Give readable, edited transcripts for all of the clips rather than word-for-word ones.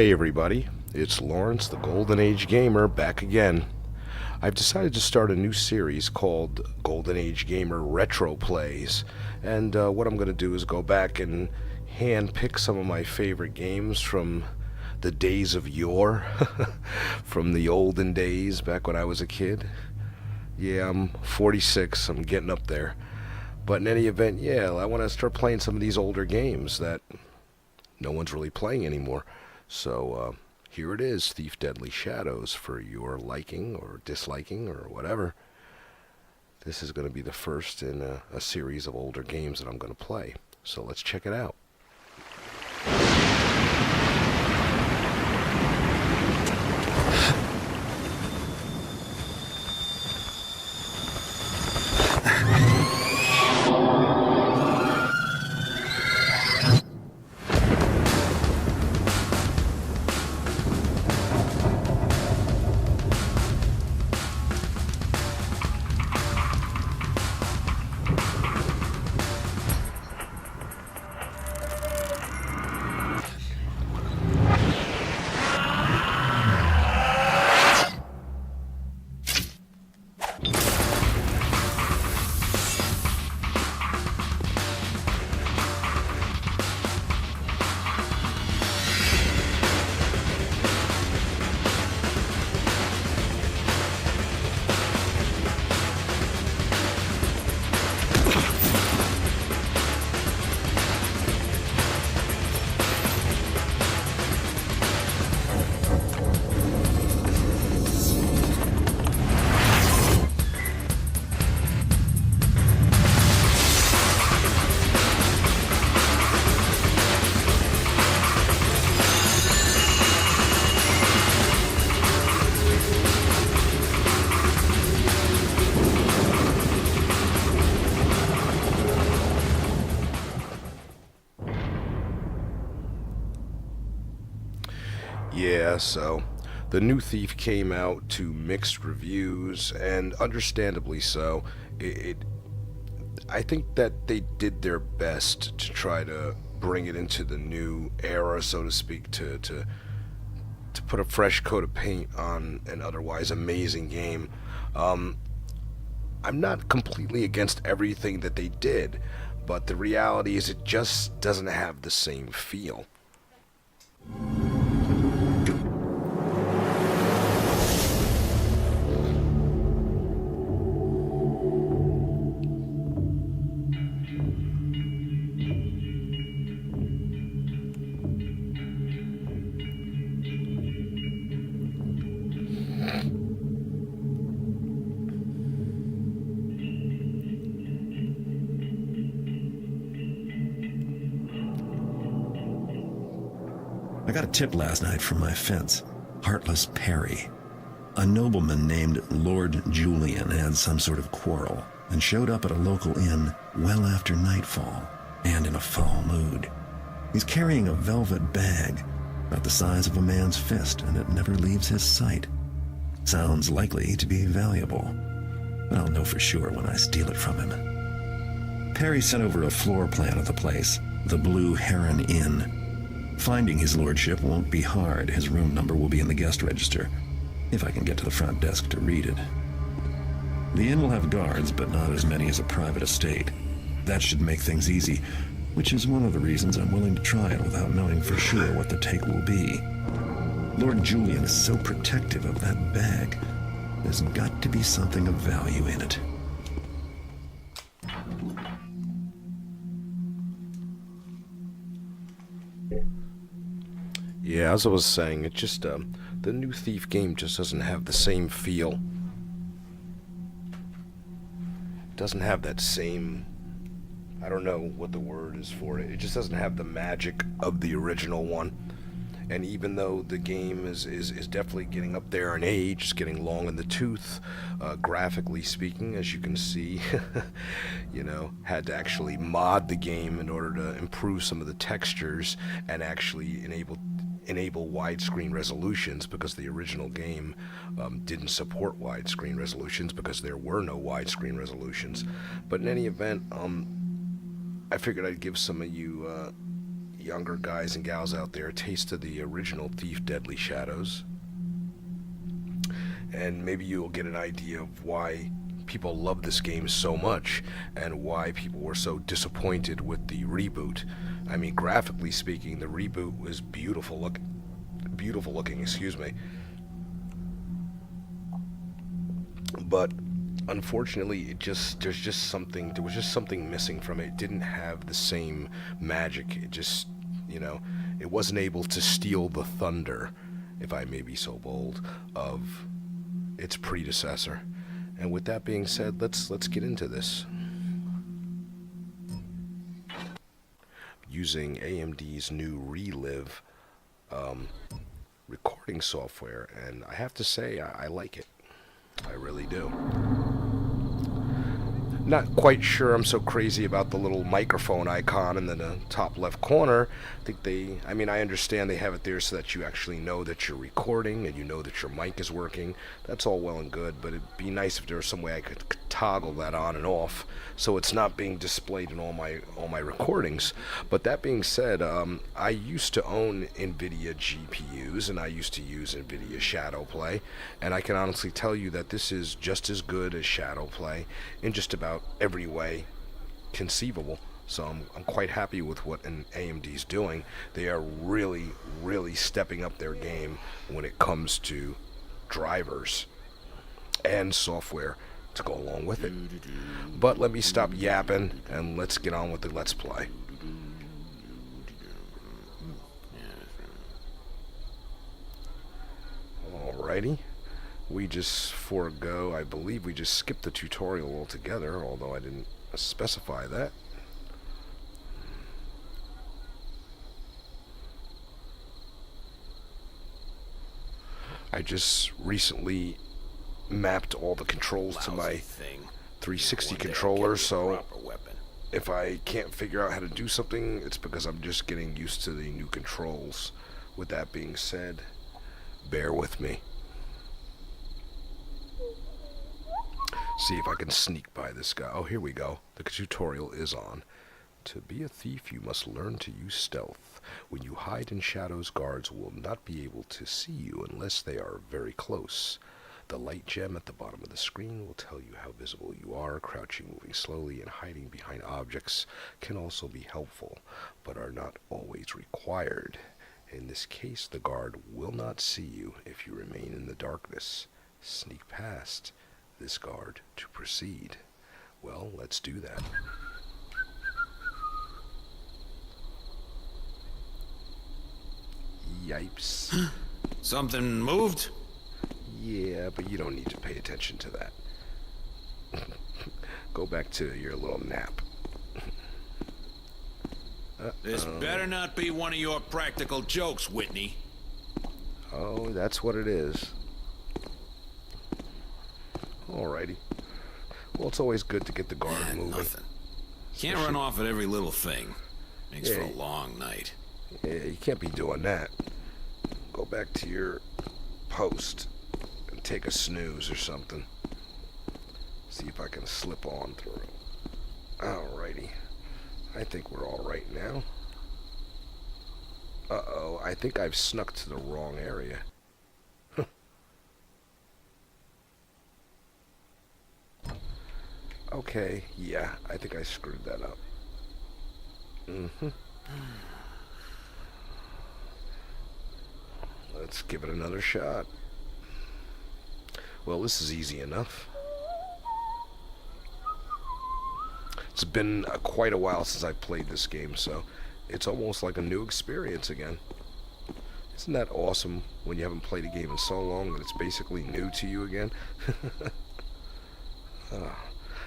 Hey everybody, it's Lawrence, the Golden Age Gamer, back again. I've decided to start a new series called Golden Age Gamer Retro Plays, and what I'm going to do is go back and hand pick some of my favorite games from the days of yore, from the olden days back when I was a kid. Yeah, I'm 46, I'm getting up there. But in any event, yeah, I want to start playing some of these older games that no one's really playing anymore. So here it is, Thief Deadly Shadows, for your liking or disliking or whatever. This is going to be the first in a series of older games that I'm going to play. So let's check it out. Yeah, so the new Thief came out to mixed reviews, and understandably so. I think that they did their best to try to bring it into the new era, so to speak, to put a fresh coat of paint on an otherwise amazing game. I'm not completely against everything that they did, but the reality is it just doesn't have the same feel. I got a tip last night from my fence. Heartless Perry. A nobleman named Lord Julian had some sort of quarrel and showed up at a local inn well after nightfall and in a foul mood. He's carrying a velvet bag about the size of a man's fist, and it never leaves his sight. Sounds likely to be valuable, but I'll know for sure when I steal it from him. Perry sent over a floor plan of the place, the Blue Heron Inn. Finding his lordship won't be hard. His room number will be in the guest register, if I can get to the front desk to read it. The inn will have guards, but not as many as a private estate. That should make things easy, which is one of the reasons I'm willing to try it without knowing for sure what the take will be. Lord Julian is so protective of that bag. There's got to be something of value in it. Yeah, as I was saying, it just, the new Thief game just doesn't have the same feel. It doesn't have that same, I don't know what the word is for it. It just doesn't have the magic of the original one. And even though the game is definitely getting up there in age, it's getting long in the tooth, graphically speaking, as you can see, had to actually mod the game in order to improve some of the textures and actually enable widescreen resolutions, because the original game didn't support widescreen resolutions because there were no widescreen resolutions. But in any event, I figured I'd give some of you younger guys and gals out there a taste of the original Thief Deadly Shadows. And maybe you'll get an idea of why people love this game so much and why people were so disappointed with the reboot. I mean, graphically speaking, the reboot was beautiful looking, excuse me. But unfortunately, there was just something missing from it. It didn't have the same magic. It just, it wasn't able to steal the thunder, if I may be so bold, of its predecessor. And with that being said, let's get into this. Using AMD's new Relive recording software, and I have to say I like it. I really do. Not quite sure I'm so crazy about the little microphone icon in the top left corner. I understand they have it there so that you actually know that you're recording and you know that your mic is working. That's all well and good, but it'd be nice if there was some way I could toggle that on and off so it's not being displayed in all my recordings. But that being said, I used to own NVIDIA GPUs and I used to use NVIDIA Shadowplay, and I can honestly tell you that this is just as good as Shadowplay in just about every way conceivable. So I'm quite happy with what AMD's doing. They are really, really stepping up their game when it comes to drivers and software to go along with it. But let me stop yapping and let's get on with the Let's Play. Alrighty. We just I believe we just skipped the tutorial altogether, although I didn't specify that. I just recently mapped all the controls to my 360 controller, so if I can't figure out how to do something, it's because I'm just getting used to the new controls. With that being said, bear with me. See if I can sneak by this guy. Oh, here we go. The tutorial is on. To be a thief, you must learn to use stealth. When you hide in shadows, guards will not be able to see you unless they are very close. The light gem at the bottom of the screen will tell you how visible you are. Crouching, moving slowly, and hiding behind objects can also be helpful, but are not always required. In this case, the guard will not see you if you remain in the darkness. Sneak past this guard to proceed. Well, let's do that. Yipes. Something moved? Yeah, but you don't need to pay attention to that. Go back to your little nap. This better not be one of your practical jokes, Whitney. Oh, that's what it is. Alrighty. Well, it's always good to get the guard moving. Nothing. Can't run off at every little thing. Makes for a Yeah. long night. Yeah, you can't be doing that. Go back to your post and take a snooze or something. See if I can slip on through. Alrighty. I think we're all right now. Uh-oh, I think I've snuck to the wrong area. Okay, yeah, I think I screwed that up. Let's give it another shot. Well, this is easy enough. It's been quite a while since I played this game, so it's almost like a new experience again. Isn't that awesome when you haven't played a game in so long that it's basically new to you again?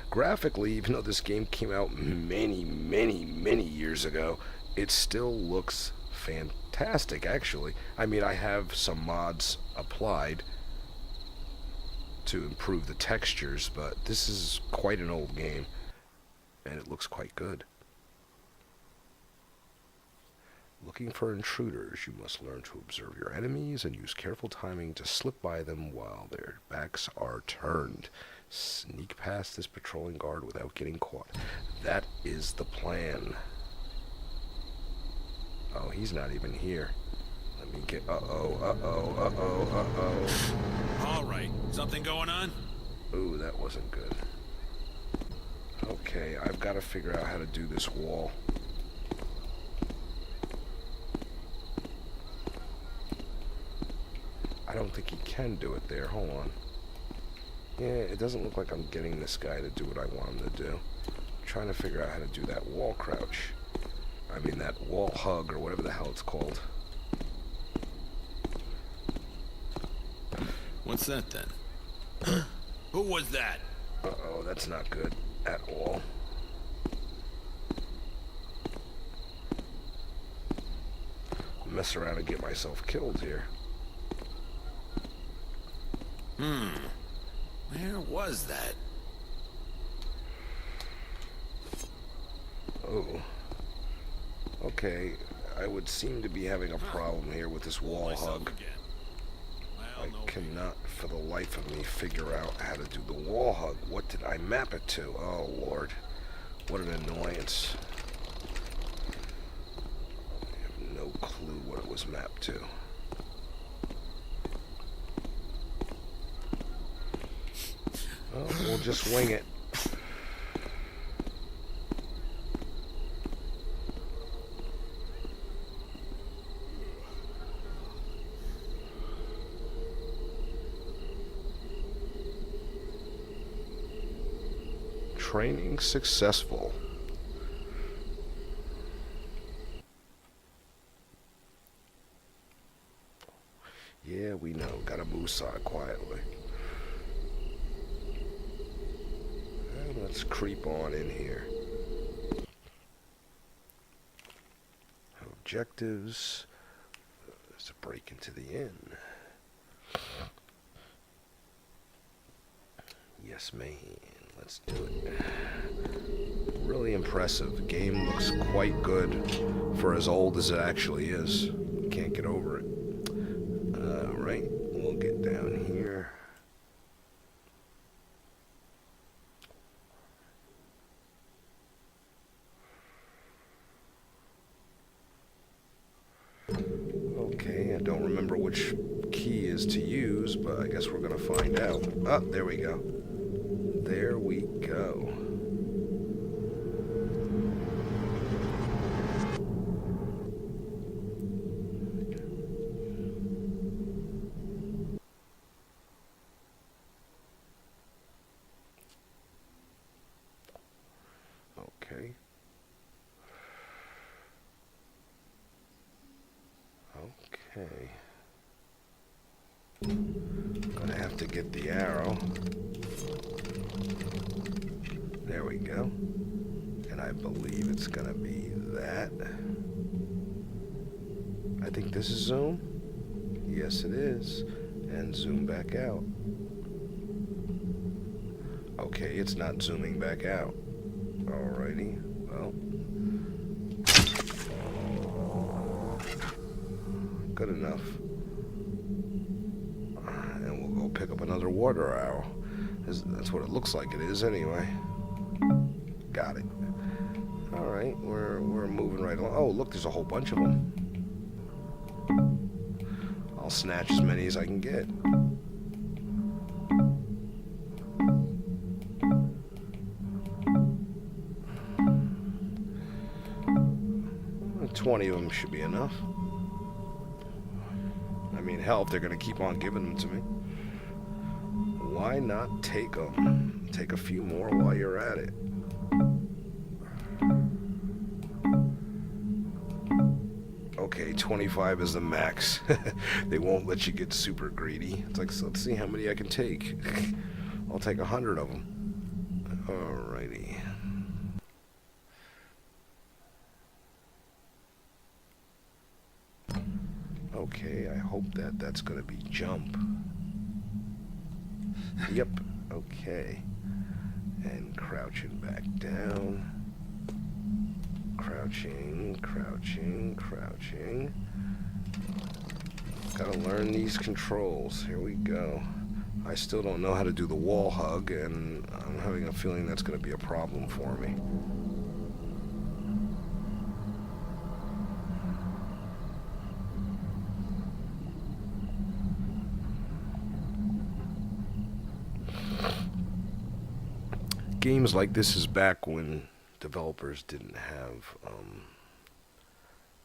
Graphically, even though this game came out many, many, many years ago, it still looks fantastic, actually. I mean, I have some mods applied to improve the textures, but this is quite an old game, and it looks quite good. Looking for intruders, you must learn to observe your enemies and use careful timing to slip by them while their backs are turned. Sneak past this patrolling guard without getting caught. That is the plan. Oh, he's not even here. Let me get... Uh-oh. All right. Something going on? Ooh, that wasn't good. Okay, I've got to figure out how to do this wall. I don't think he can do it there. Hold on. Yeah, it doesn't look like I'm getting this guy to do what I want him to do. I'm trying to figure out how to do that wall crouch. I mean, that wall hug, or whatever the hell it's called. What's that then? Who was that? Uh-oh, that's not good at all. Mess around and get myself killed here. Where was that? Oh. Okay, I would seem to be having a problem here with this wall Myself hug. again. Well, I no cannot for the life of me figure out how to do the wall hug. What did I map it to? Oh, Lord. What an annoyance. I have no clue what it was mapped to. Well, we'll just wing it. Training successful. Yeah, we know. Gotta move side quietly. And let's creep on in here. Objectives. There's a break into the inn. Yes, man. Let's do it. Really impressive. The game looks quite good for as old as it actually is. Can't get over it. Alright, we'll get down here. Okay, I don't remember which key is to use, but I guess we're gonna find out. Ah, there we go. There we go. Okay. Okay. Gonna have to get the arrow. There we go. And I believe it's gonna be that. I think this is zoom. Yes, it is. And zoom back out. Okay, it's not zooming back out. Alrighty, well. Good enough. And we'll go pick up another water arrow. That's what it looks like it is anyway. Got it. Alright, we're moving right along. Oh, look, there's a whole bunch of them. I'll snatch as many as I can get. 20 of them should be enough. I mean, hell, if they're going to keep on giving them to me, why not take them? Take a few more while you're at it. Okay, 25 is the max. They won't let you get super greedy. It's like, so let's see how many I can take. I'll take 100 of them. Alrighty. Okay, I hope that's gonna be jump. Yep, okay. And crouching back down. Crouching, crouching, crouching. Gotta learn these controls. Here we go. I still don't know how to do the wall hug, and I'm having a feeling that's gonna be a problem for me. Games like this is back when developers didn't have,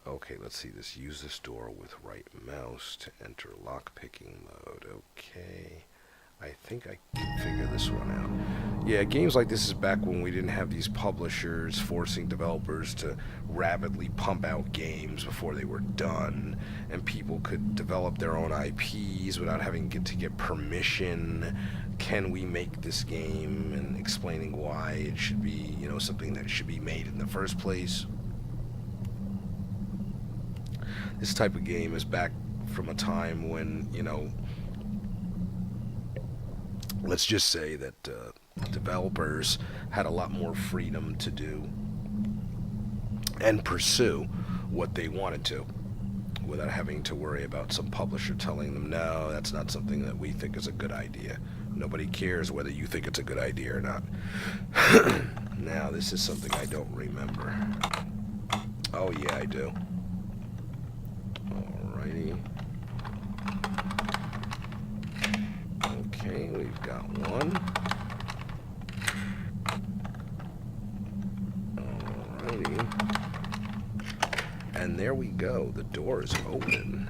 okay, let's see this. Use this door with right mouse to enter lockpicking mode. Okay. I think I can figure this one out. Yeah, games like this is back when we didn't have these publishers forcing developers to rapidly pump out games before they were done, and people could develop their own IPs without having to get permission. Can we make this game, and explaining why it should be, you know, something that should be made in the first place. This type of game is back from a time when, you know, let's just say that developers had a lot more freedom to do and pursue what they wanted to without having to worry about some publisher telling them, no, that's not something that we think is a good idea. Nobody cares whether you think it's a good idea or not. Now, this is something I don't remember. Oh, yeah, I do. Alrighty. Okay, we've got one. Alrighty. And there we go. The door is open.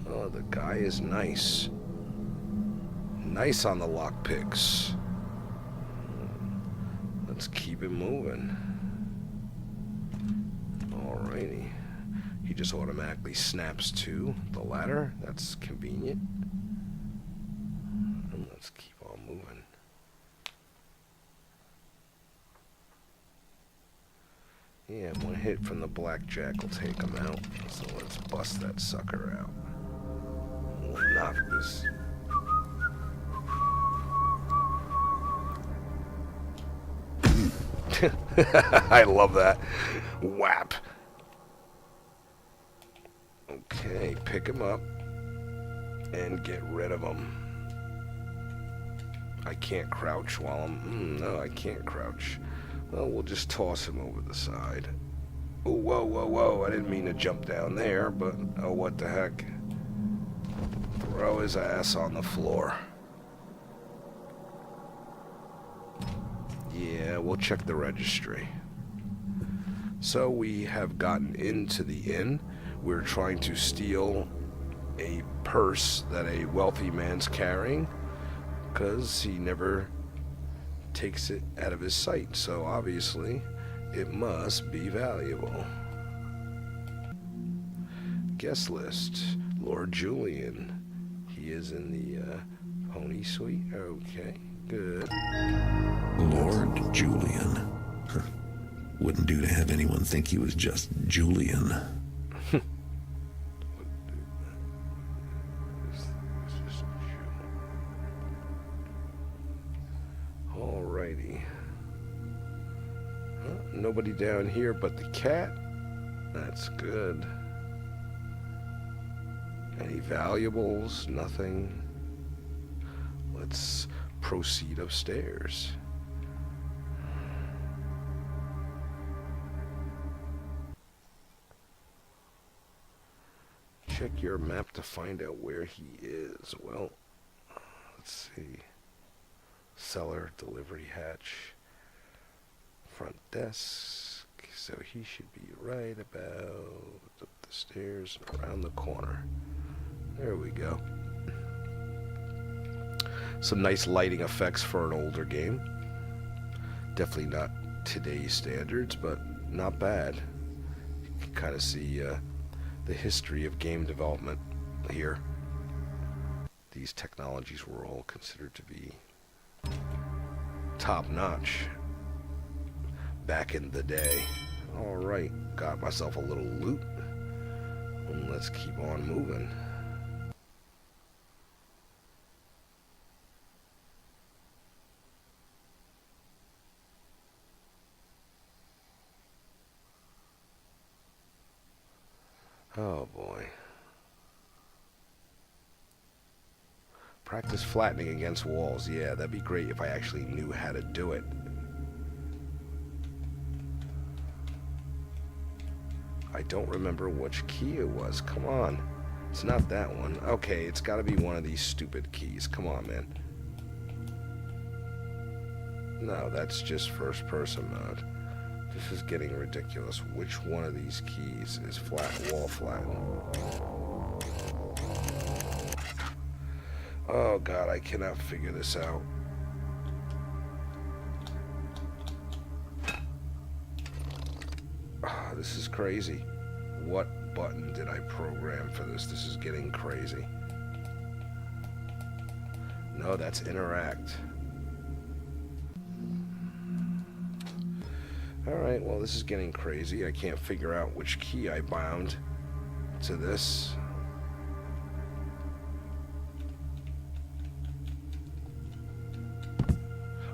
Oh, the guy is nice. Nice on the lockpicks. Let's keep it moving. Alrighty. He just automatically snaps to the ladder. That's convenient. And let's keep on moving. Yeah, one hit from the blackjack will take him out. So let's bust that sucker out. We'll knock this. I love that. Whap. Okay, pick him up and get rid of him. I can't crouch while I'm... no, I can't crouch. Well, we'll just toss him over the side. Oh, whoa, whoa, whoa. I didn't mean to jump down there, but oh, what the heck. Throw his ass on the floor. Yeah, we'll check the registry. So we have gotten into the inn. We're trying to steal a purse that a wealthy man's carrying, because he never takes it out of his sight, so obviously it must be valuable. Guest list. Lord Julian. He is in the pony suite. Okay, good. Lord Julian. Wouldn't do to have anyone think he was just Julian. Alrighty. Nobody down here but the cat. That's good. Any valuables? Nothing. Let's proceed upstairs. Check your map to find out where he is. Well, let's see. Cellar, delivery hatch, front desk. So he should be right about up the stairs and around the corner. There we go. Some nice lighting effects for an older game. Definitely not today's standards, but not bad. You can kind of see the history of game development here. These technologies were all considered to be top-notch back in the day. Alright, got myself a little loot. And let's keep on moving. Oh boy. Practice flattening against walls. Yeah, that'd be great if I actually knew how to do it. I don't remember which key it was. Come on. It's not that one. Okay, it's got to be one of these stupid keys. Come on, man. No, that's just first person mode. This is getting ridiculous. Which one of these keys is wall flatten? Oh god, I cannot figure this out. This is crazy. What button did I program for this? This is getting crazy. No, that's interact. Alright, well this is getting crazy. I can't figure out which key I bound to this.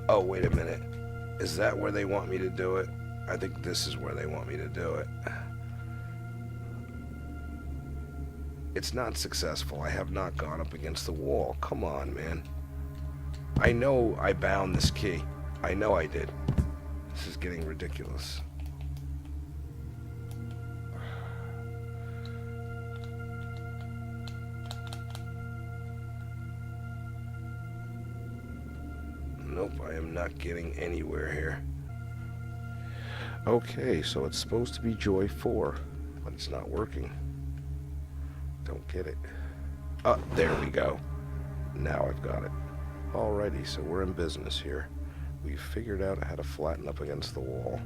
Oh, wait a minute. Is that where they want me to do it? I think this is where they want me to do it. It's not successful. I have not gone up against the wall. Come on, man. I know I bound this key. I know I did. This is getting ridiculous. Nope, I am not getting anywhere here. Okay, so it's supposed to be Joy 4, but it's not working. Don't get it. Oh, there we go. Now I've got it. Alrighty, so we're in business here. We've figured out how to flatten up against the wall.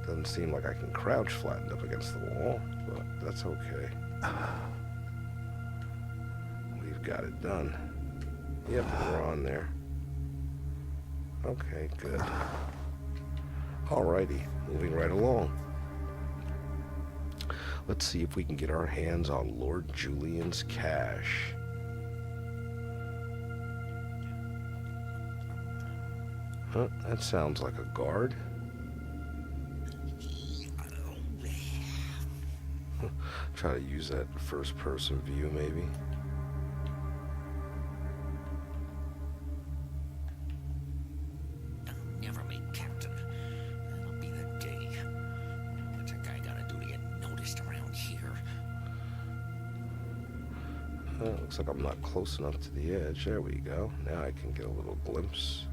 Doesn't seem like I can crouch flattened up against the wall, but that's okay. We've got it done. Yep, we're on there. Okay, good. Alrighty, moving right along. Let's see if we can get our hands on Lord Julian's cash. Huh, that sounds like a guard. Try to use that first person view, maybe. Never meet Captain. That'll be the day. What's a guy gotta do to get noticed around here? Looks like I'm not close enough to the edge. There we go. Now I can get a little glimpse.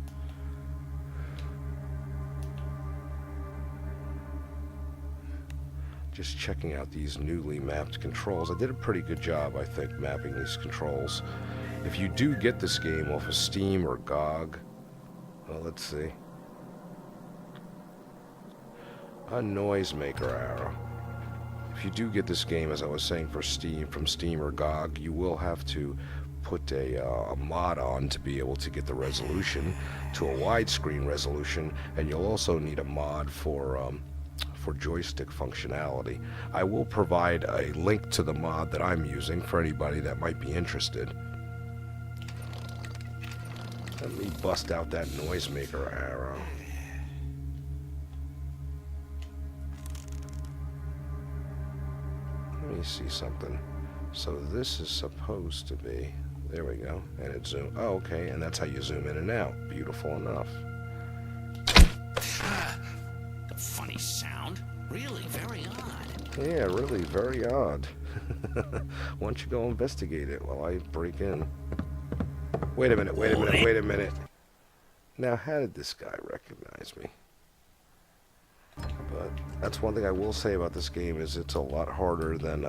Just checking out these newly mapped controls. I did a pretty good job, I think, mapping these controls. If you do get this game off of Steam or GAG, well, let's see. A noisemaker arrow. If you do get this game, as I was saying, from Steam or GAG, you will have to put a mod on to be able to get the resolution to a widescreen resolution, and you'll also need a mod for joystick functionality. I will provide a link to the mod that I'm using for anybody that might be interested. Let me bust out that noisemaker arrow. Let me see something. So this is supposed to be, there we go, and it zoom. Oh, okay, and that's how you zoom in and out. Beautiful enough. A funny sound. Really very odd. Yeah, really very odd. Why don't you go investigate it while I break in? Wait a minute, wait a minute, wait a minute. Now, how did this guy recognize me? But that's one thing I will say about this game is it's a lot harder than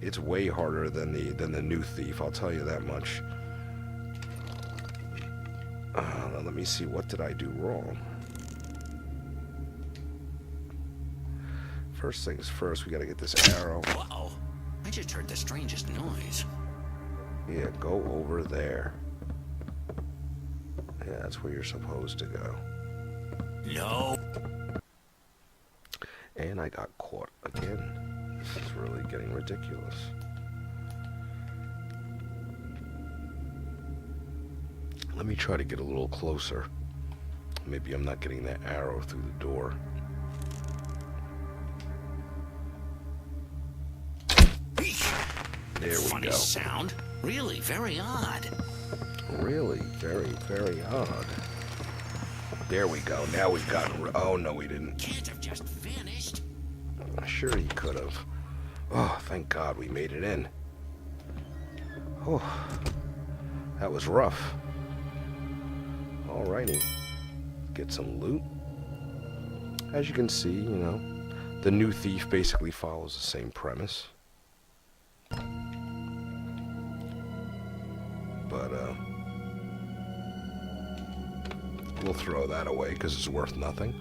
it's way harder than the new Thief. I'll tell you that much. Now let me see. What did I do wrong? First things first, we gotta get this arrow. Uh-oh. I just heard the strangest noise. Yeah, go over there. Yeah, that's where you're supposed to go. No. And I got caught again. This is really getting ridiculous. Let me try to get a little closer. Maybe I'm not getting that arrow through the door. There we Funny go. sound. Really very odd. Really very, very odd. There we go. Now we've got... Oh, no, we didn't. Can't have just vanished. Sure he could have. Oh, thank God we made it in. Oh, that was rough. Alrighty. get some loot. As you can see, you know, the new thief basically follows the same premise. But, we'll throw that away because it's worth nothing.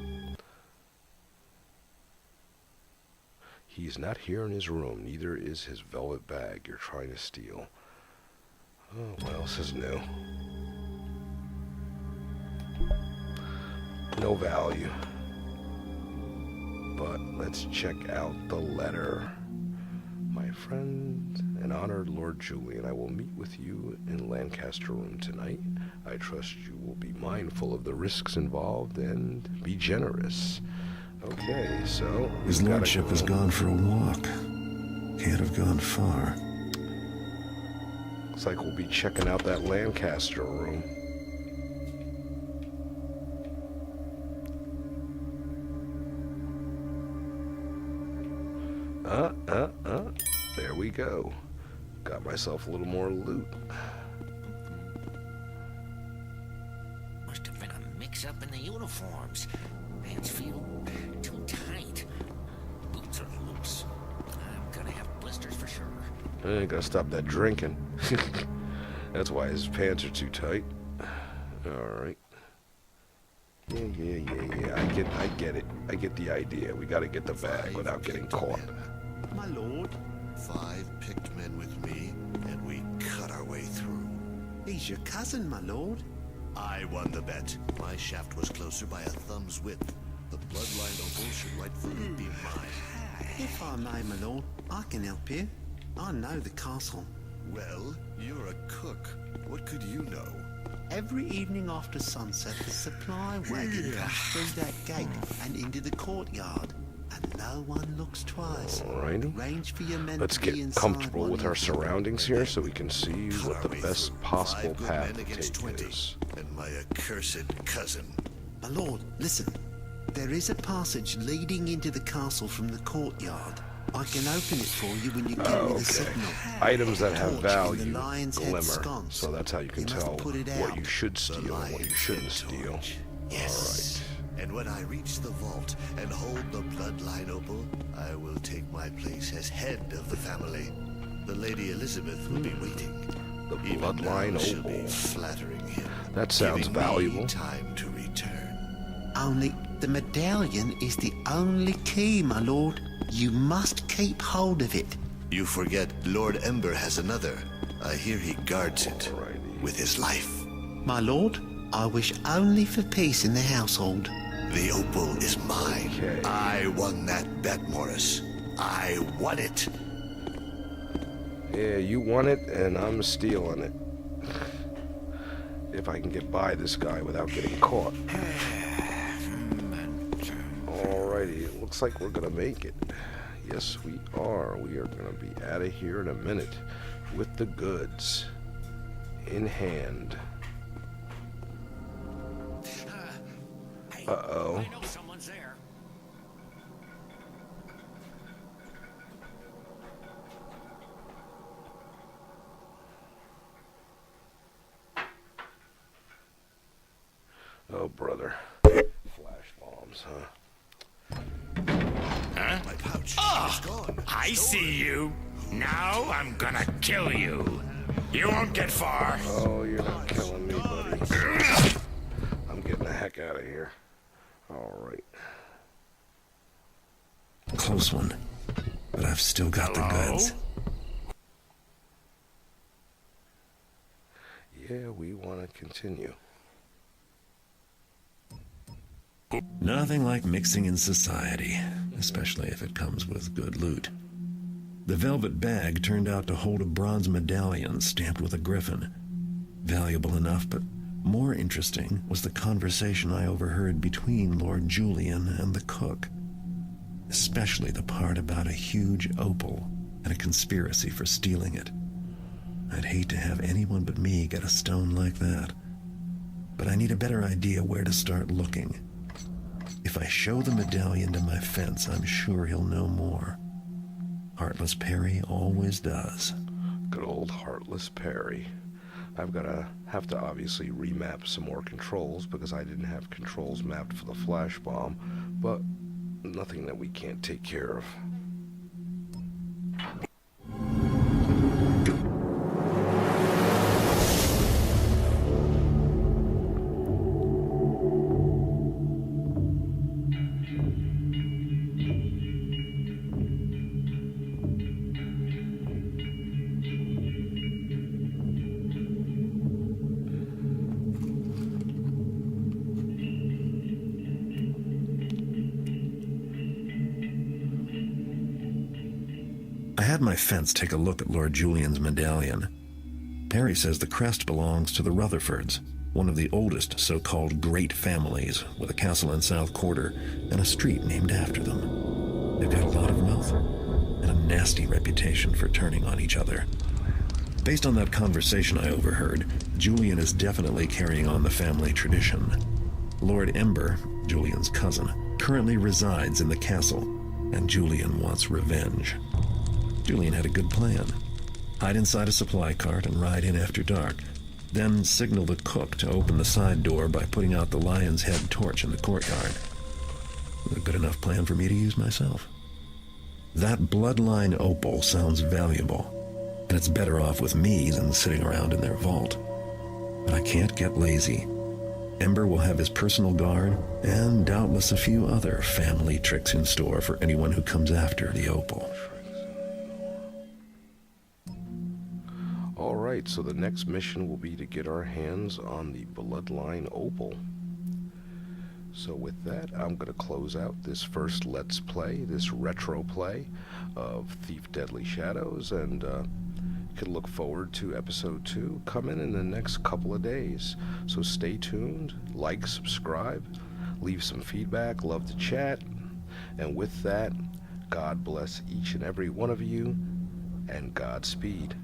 He's not here in his room, neither is his velvet bag you're trying to steal. Oh, what else is new? No value. But let's check out the letter. My friend and honored Lord Julian, I will meet with you in Lancaster Room tonight. I trust you will be mindful of the risks involved and be generous. Okay, so... His lordship has gone for a walk. Can't have gone far. Looks like we'll be checking out that Lancaster Room. There we go. Got myself a little more loot. Must have been a mix-up in the uniforms. Pants feel too tight. Boots are loose. I'm gonna have blisters for sure. I gotta stop that drinking. That's why his pants are too tight. Alright. Yeah. I get it. I get the idea. We gotta get the bag without getting caught. My lord, 5 picked men with me, and we cut our way through. he's your cousin, my lord. I won the bet. My shaft was closer by a thumb's width. The bloodline opal should rightfully be mine. If I may, my lord, I can help you. I know the castle. Well, you're a cook. What could you know? Every evening after sunset, the supply wagon comes through that gate and into the courtyard. And no one looks twice. Alrighty. Arrange for your men Let's to be get inside comfortable one with our evening. surroundings here so we can see Cut what our the way best through. possible 5 good path men to against take 20, is. and my accursed cousin. My lord, listen. There is a passage leading into the castle from the courtyard. I can open it for you when you give me Okay. the signal. Items that have Torch in value the Lion's Head glimmer, sconce. so that's how you can You must tell put it what out. you should steal and what you shouldn't Lion's Head steal. torch. Yes. And when I reach the vault and hold the bloodline opal, I will take my place as head of the family. The Lady Elizabeth will be waiting. The Even bloodline now she'll be opal. flattering him. That sounds giving valuable. Me time to return. Only the medallion is the only key, my lord. You must keep hold of it. You forget Lord Ember has another. I hear he guards it Alrighty. with his life. My lord, I wish only for peace in the household. The opal is mine. Okay. I won that bet, Morris. I won it. Yeah, you want it, and I'm stealing it. If I can get by this guy without getting caught. Alrighty, it looks like we're gonna make it. Yes, we are. We are gonna be out of here in a minute with the goods in hand. Hey, Uh-oh. I know someone's there. Oh, brother. Flash bombs, huh? My pouch is gone. I see you. Now I'm gonna kill you. You won't get far. Oh, you're not killing me, buddy. I'm getting the heck out of here. Alright. Close one. But I've still got the Hello? goods. Yeah, we want to continue. Nothing like mixing in society, especially if it comes with good loot. The velvet bag turned out to hold a bronze medallion stamped with a griffin. Valuable enough, but more interesting was the conversation I overheard between Lord Julian and the cook. Especially the part about a huge opal and a conspiracy for stealing it. I'd hate to have anyone but me get a stone like that. But I need a better idea where to start looking. If I show the medallion to my fence, I'm sure he'll know more. Heartless Perry always does. Good old Heartless Perry. have to obviously remap some more controls because I didn't have controls mapped for the flash bomb, but nothing that we can't take care of. I had my fence take a look at Lord Julian's medallion. Perry says the crest belongs to the Rutherfords, one of the oldest so-called great families, with a castle in South Quarter and a street named after them. They've got a lot of wealth and a nasty reputation for turning on each other. Based on that conversation I overheard, Julian is definitely carrying on the family tradition. Lord Ember, Julian's cousin, currently resides in the castle, and Julian wants revenge. Julian had a good plan. Hide inside a supply cart and ride in after dark, then signal the cook to open the side door by putting out the lion's head torch in the courtyard. A good enough plan for me to use myself. That bloodline opal sounds valuable, and it's better off with me than sitting around in their vault. But I can't get lazy. Ember will have his personal guard, and doubtless a few other family tricks in store for anyone who comes after the opal. Alright, so the next mission will be to get our hands on the Bloodline Opal. So with that, I'm going to close out this first Let's Play, this retro play of Thief Deadly Shadows, and you can look forward to episode 2 coming in the next couple of days. So stay tuned, like, subscribe, leave some feedback, love to chat, and with that, God bless each and every one of you, and Godspeed.